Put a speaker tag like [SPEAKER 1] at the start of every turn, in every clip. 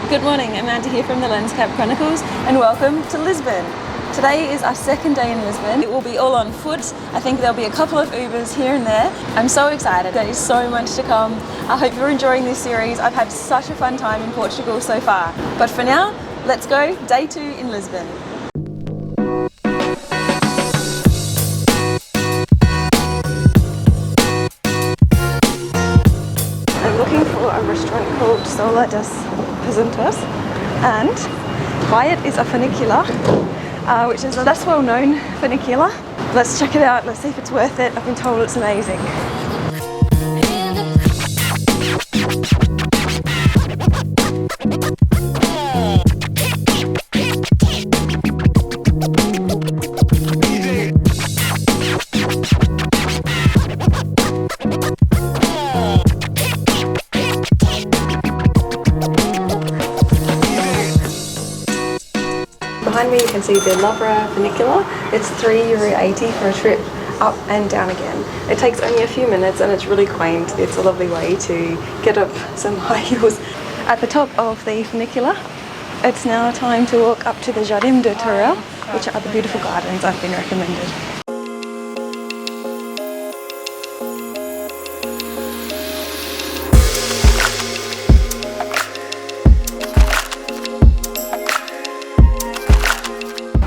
[SPEAKER 1] Good morning, Amanda here from the Lenscap Chronicles and welcome to Lisbon. Today is our second day in Lisbon. It will be all on foot. I think there'll be a couple of Ubers here and there. I'm so excited. There is so much to come. I hope you're enjoying this series. I've had such a fun time in Portugal so far. But for now, let's go day 2 in Lisbon. I'm looking for a restaurant called Sola das Presuntas, and by it is a funicular, which is a less well-known funicular. Let's check it out, let's see if it's worth it. I've been told it's amazing. Behind me you can see the Lavra funicular. It's €3.80 for a trip up and down again. It takes only a few minutes and it's really quaint. It's a lovely way to get up some high hills. At the top of the funicular, it's now time to walk up to the Jardim do Torel, which are the beautiful gardens I've been recommended.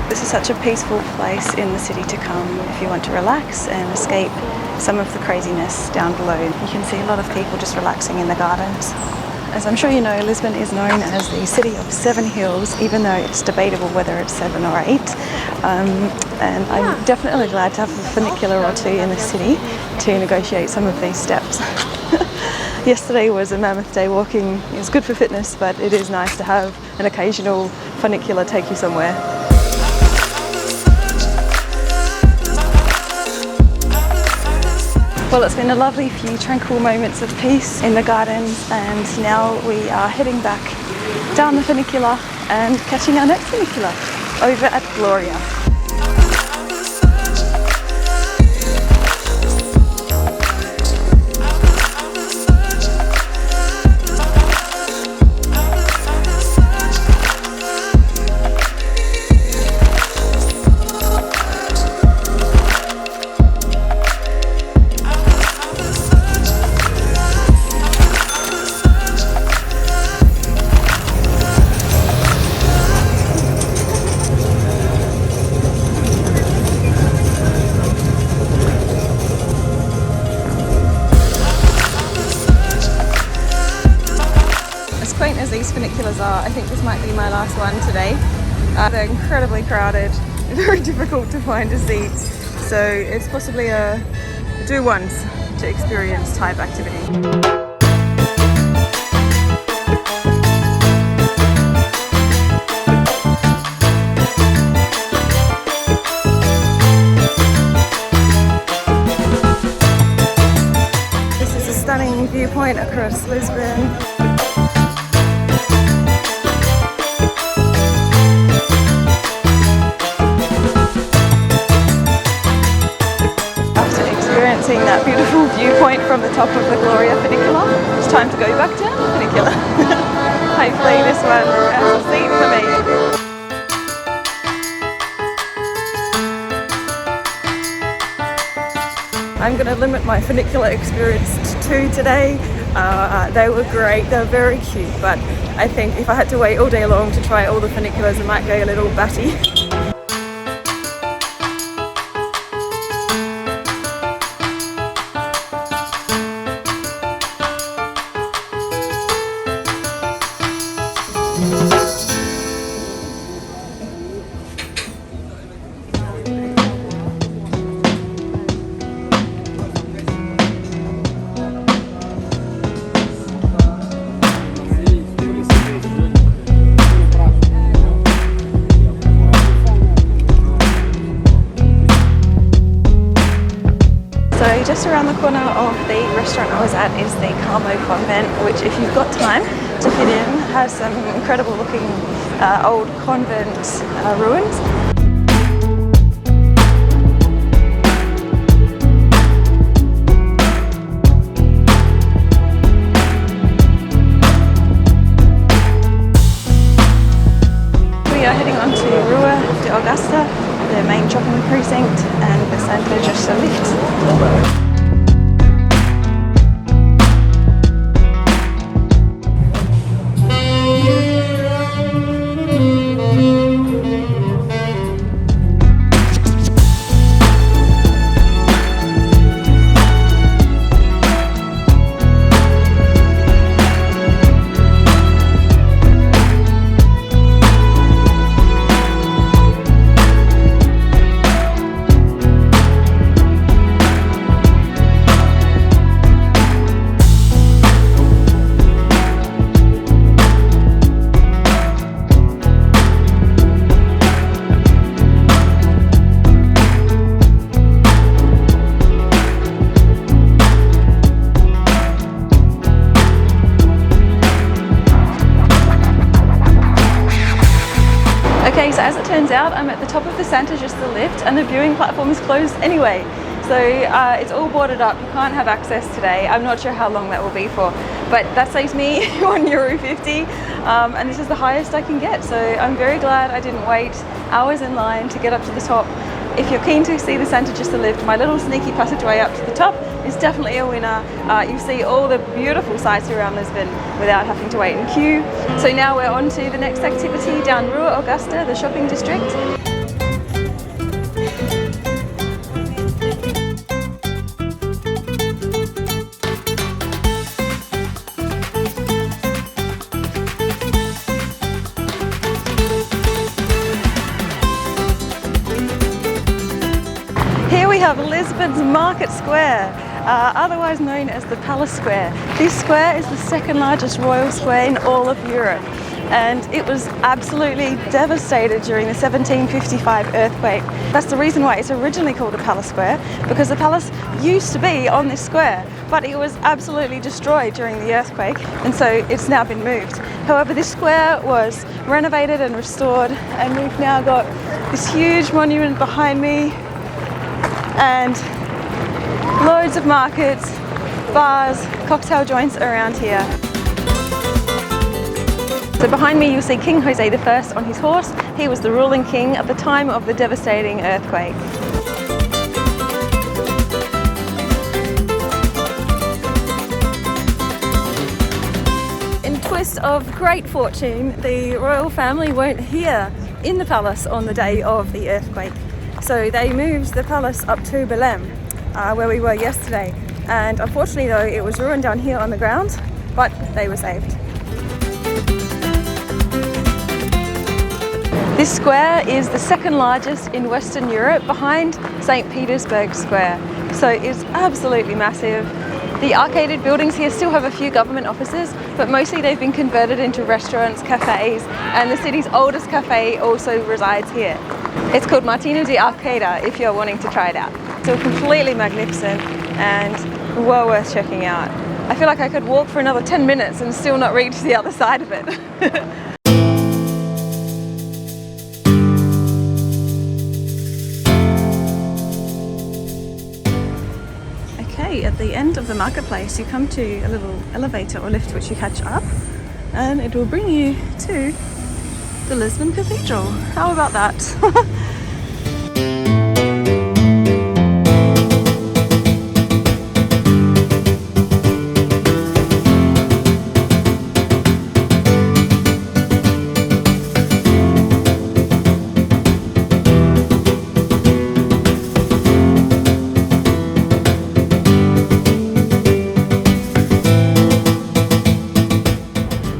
[SPEAKER 1] This is such a peaceful place in the city to come if you want to relax and escape some of the craziness down below. You can see a lot of people just relaxing in the gardens. As I'm sure you know, Lisbon is known as the city of 7 hills, even though it's debatable whether it's 7 or 8. And I'm definitely glad to have a funicular or 2 in the city to negotiate some of these steps. Yesterday was a mammoth day walking. It was good for fitness, but it is nice to have an occasional funicular take you somewhere. Well, it's been a lovely few tranquil moments of peace in the gardens, and now we are heading back down the funicular and catching our next funicular over at Gloria. Quaint as these funiculars are, I think this might be my last one today. They're incredibly crowded, very difficult to find a seat, so it's possibly a do once to experience type activity. This is a stunning viewpoint across Lisbon. Experiencing that beautiful viewpoint from the top of the Gloria funicular, it's time to go back down the funicular. Hopefully this one has a seat for me. I'm going to limit my funicular experience to 2 today. They were great, they were very cute, but I think if I had to wait all day long to try all the funiculars, I might go a little batty. So just around the corner of the restaurant I was at is the Almo Convent, which if you've got time to fit in, has some incredible looking old convent ruins. Okay, so as it turns out, I'm at the top of the Santa Justa lift and the viewing platform is closed anyway. So it's all boarded up, you can't have access today. I'm not sure how long that will be for, but that saves me €1.50 and this is the highest I can get. So I'm very glad I didn't wait hours in line to get up to the top. If you're keen to see the Santa Justa lift, my little sneaky passageway up to the top is definitely a winner. You see all the beautiful sights around Lisbon without having to wait in queue. So now we're on to the next activity down Rue de Austa, the shopping district. Here we have Lisbon's Market Square, otherwise known as the Palace Square. This square is the second largest royal square in all of Europe, and it was absolutely devastated during the 1755 earthquake. That's the reason why it's originally called a Palace Square, because the palace used to be on this square, but it was absolutely destroyed during the earthquake, and so it's now been moved. However, this square was renovated and restored, and we've now got this huge monument behind me, and loads of markets, bars, cocktail joints around here. So behind me you'll see King Jose I on his horse. He was the ruling king at the time of the devastating earthquake. In a twist of great fortune, the royal family weren't here in the palace on the day of the earthquake. So they moved the palace up to Belém, where we were yesterday. And unfortunately though, it was ruined down here on the ground, but they were saved. This square is the second largest in Western Europe behind St. Petersburg Square. So it's absolutely massive. The arcaded buildings here still have a few government offices, but mostly they've been converted into restaurants, cafes, and the city's oldest cafe also resides here. It's called Martina de Arcada if you're wanting to try it out. So completely magnificent and well worth checking out. I feel like I could walk for another 10 minutes and still not reach the other side of it. Okay, at the end of the marketplace you come to a little elevator or lift which you catch up, and it will bring you to the Lisbon Cathedral. How about that?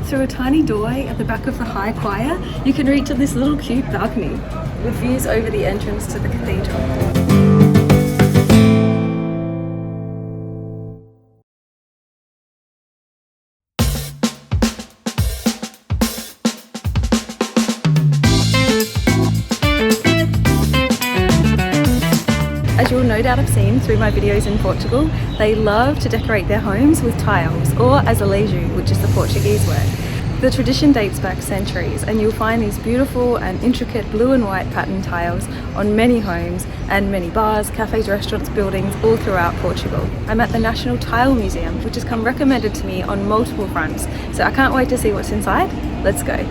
[SPEAKER 1] Through a tiny doorway at the back of the high choir, you can reach this little cute balcony with views over the entrance to the cathedral. As you will no doubt have seen through my videos in Portugal, they love to decorate their homes with tiles, or azulejo, which is the Portuguese word. The tradition dates back centuries, and you'll find these beautiful and intricate blue and white pattern tiles on many homes and many bars, cafes, restaurants, buildings all throughout Portugal. I'm at the National Tile Museum, which has come recommended to me on multiple fronts, so I can't wait to see what's inside. Let's go.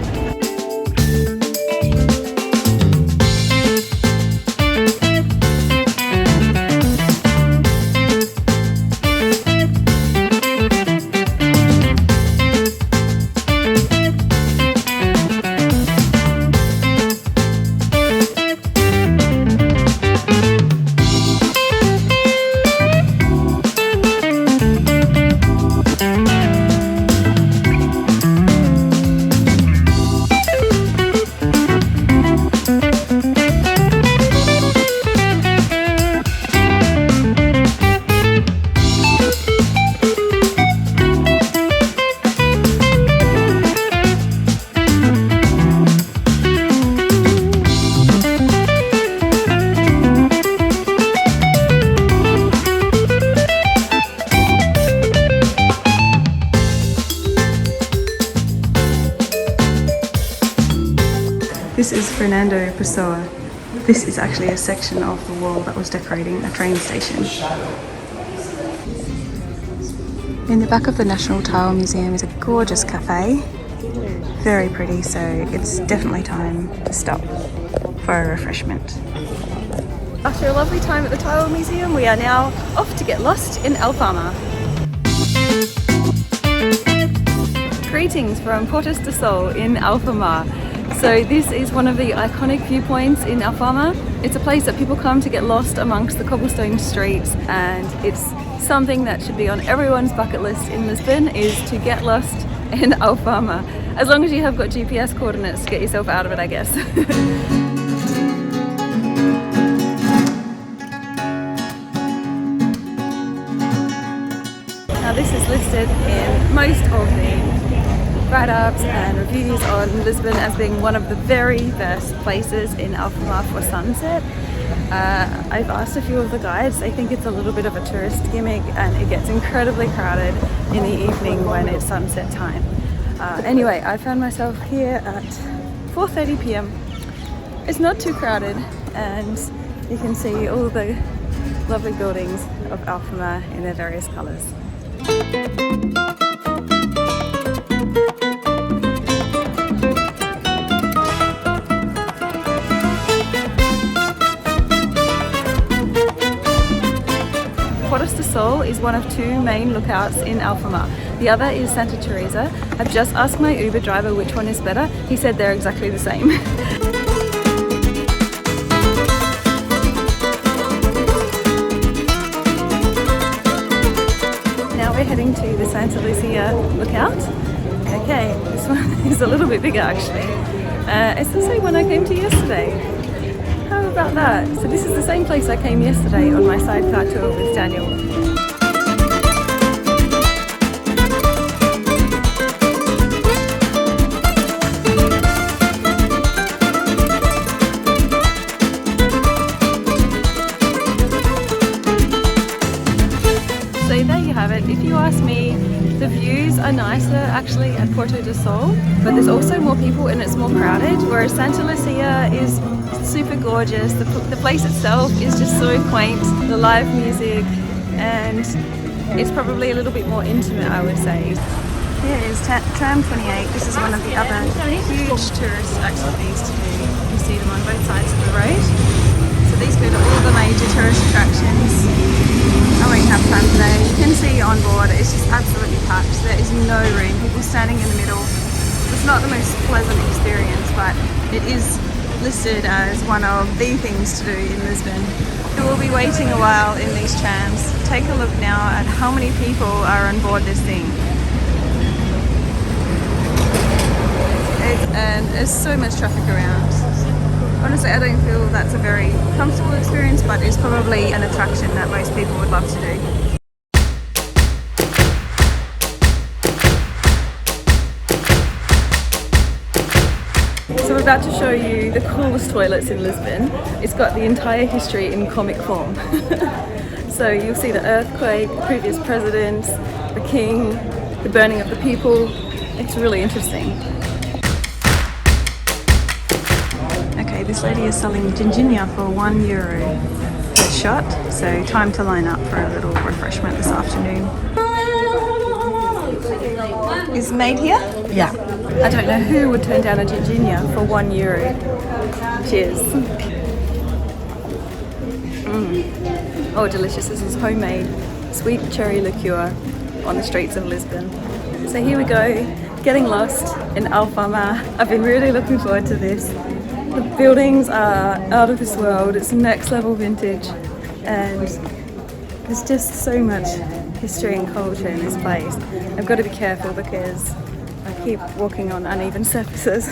[SPEAKER 1] This is Fernando Pessoa. This is actually a section of the wall that was decorating a train station. In the back of the National Tile Museum is a gorgeous cafe. Very pretty, so it's definitely time to stop for a refreshment. After a lovely time at the Tile Museum, we are now off to get lost in Alfama. Greetings from Portas do Sol in Alfama. So this is one of the iconic viewpoints in Alfama. It's a place that people come to get lost amongst the cobblestone streets, and it's something that should be on everyone's bucket list in Lisbon, is to get lost in Alfama. As long as you have got GPS coordinates to get yourself out of it, I guess. Now this is listed in most of the write-ups and reviews on Lisbon as being one of the very best places in Alfama for sunset. I've asked a few of the guides, they think it's a little bit of a tourist gimmick and it gets incredibly crowded in the evening when it's sunset time. Anyway, I found myself here at 4:30 p.m. It's not too crowded and you can see all the lovely buildings of Alfama in their various colours. Portas do Sol is one of two main lookouts in Alfama. The other is Santa Teresa. I've just asked my Uber driver which one is better. He said they're exactly the same. Now we're heading to the Santa Lucia lookout. Okay, this one is a little bit bigger actually. It's the same one I came to yesterday. How about that? So this is the same place I came yesterday on my sidecar tour with Daniel. So there you have it. If you ask me, the views are nicer actually at Porto do Sol, but there's also more people and it's more crowded, whereas Santa Lucia is super gorgeous. The place itself is just so quaint, the live music, and it's probably a little bit more intimate, I would say. Here is Tram 28. This is one of the other huge tourist activities to do. You see them on both sides of the road. So these go to all the major tourist attractions. I won't have time today. You can see on board, it's just absolutely packed. There is no room, people standing in the middle. It's not the most pleasant experience, but it is listed as one of the things to do in Lisbon. We will be waiting a while in these trams. Take a look now at how many people are on board this thing. And there's so much traffic around. Honestly, I don't feel that's a very comfortable experience, but it's probably an attraction that most people would love to do. So we're about to show you the coolest toilets in Lisbon. It's got the entire history in comic form. So you'll see the earthquake, the previous presidents, the king, the burning of the people. It's really interesting. Okay, this lady is selling ginginha for €1 per shot, so time to line up for a little refreshment this afternoon. Is made here?
[SPEAKER 2] Yeah.
[SPEAKER 1] I don't know who would turn down a ginginha for €1. Cheers. Oh, delicious. This is homemade sweet cherry liqueur on the streets of Lisbon. So here we go, getting lost in Alfama. I've been really looking forward to this. The buildings are out of this world. It's next level vintage, and there's just so much history and culture in this place. I've got to be careful because I keep walking on uneven surfaces.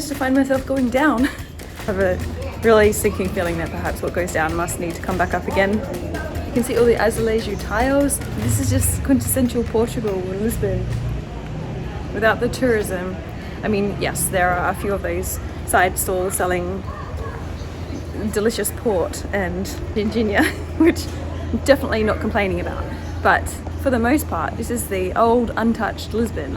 [SPEAKER 1] managed to find myself going down. I have a really sinking feeling that perhaps what goes down must need to come back up again. You can see all the azulejo tiles. This is just quintessential Portugal or Lisbon without the tourism. I mean, yes, there are a few of those side stalls selling delicious port and ginginia, which I'm definitely not complaining about. But for the most part, this is the old, untouched Lisbon.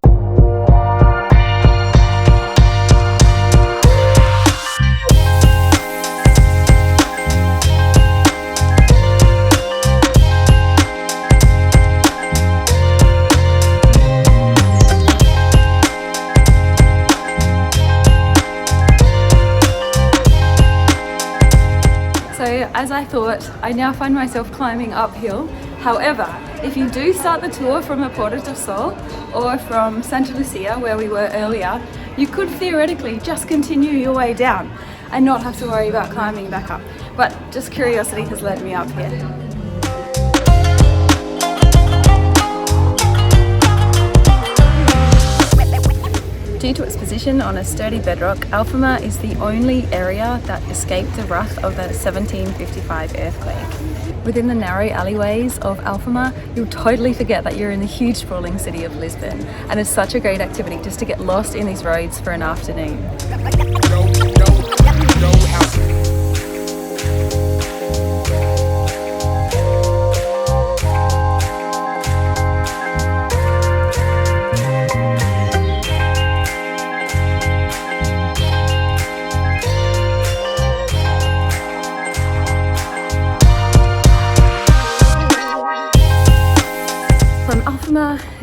[SPEAKER 1] As I thought, I now find myself climbing uphill. However, if you do start the tour from the Porta do Sol or from Santa Lucia, where we were earlier, you could theoretically just continue your way down and not have to worry about climbing back up. But just curiosity has led me up here. Due to its position on a sturdy bedrock, Alfama is the only area that escaped the wrath of the 1755 earthquake. Within the narrow alleyways of Alfama, you'll totally forget that you're in the huge sprawling city of Lisbon, and it's such a great activity just to get lost in these roads for an afternoon.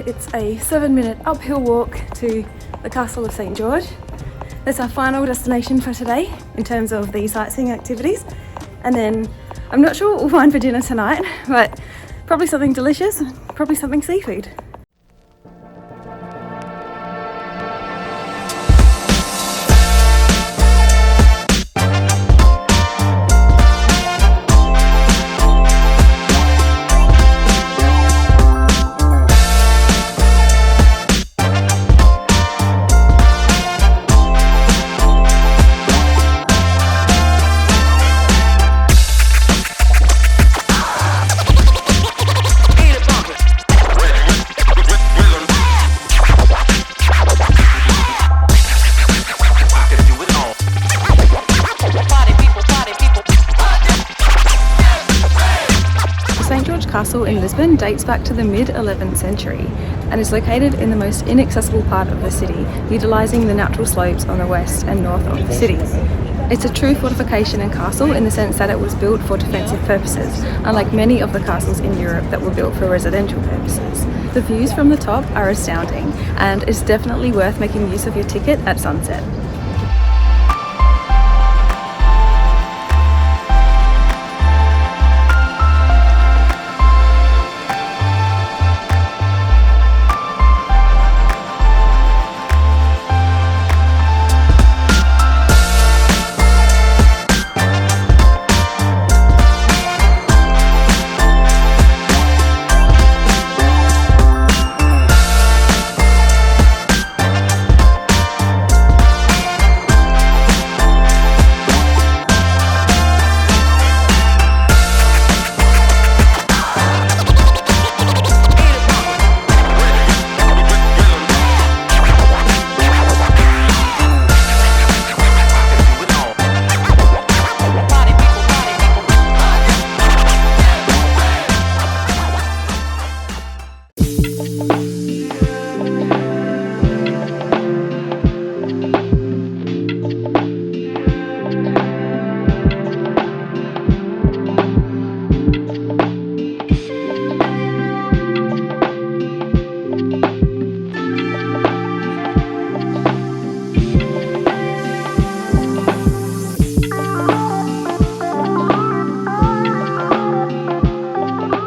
[SPEAKER 1] It's a 7-minute uphill walk to the Castle of St. George. That's our final destination for today in terms of the sightseeing activities. And then I'm not sure what we'll find for dinner tonight, but probably something delicious, probably something seafood. Castle in Lisbon dates back to the mid-11th century and is located in the most inaccessible part of the city, utilising the natural slopes on the west and north of the city. It's a true fortification and castle in the sense that it was built for defensive purposes, unlike many of the castles in Europe that were built for residential purposes. The views from the top are astounding, and it's definitely worth making use of your ticket at sunset.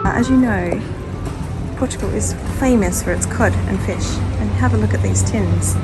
[SPEAKER 1] As you know, Portugal is famous for its cod and fish, and have a look at these tins.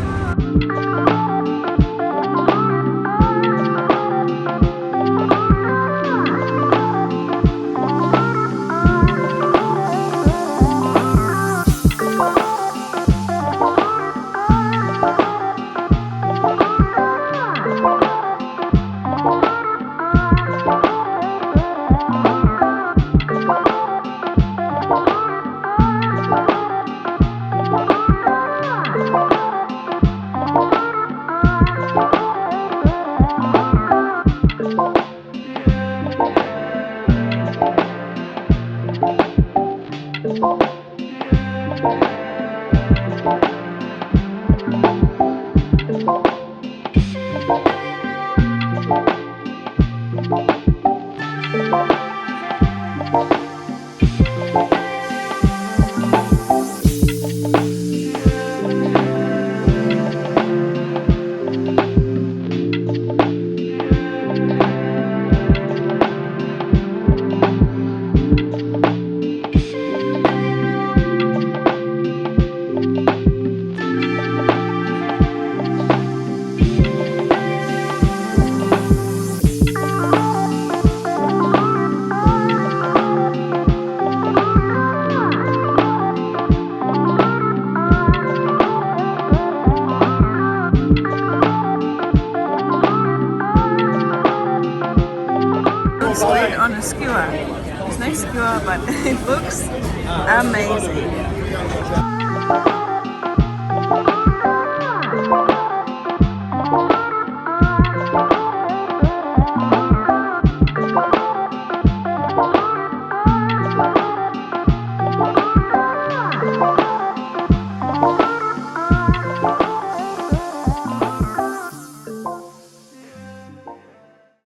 [SPEAKER 1] On a skewer. There's no skewer, but it looks amazing.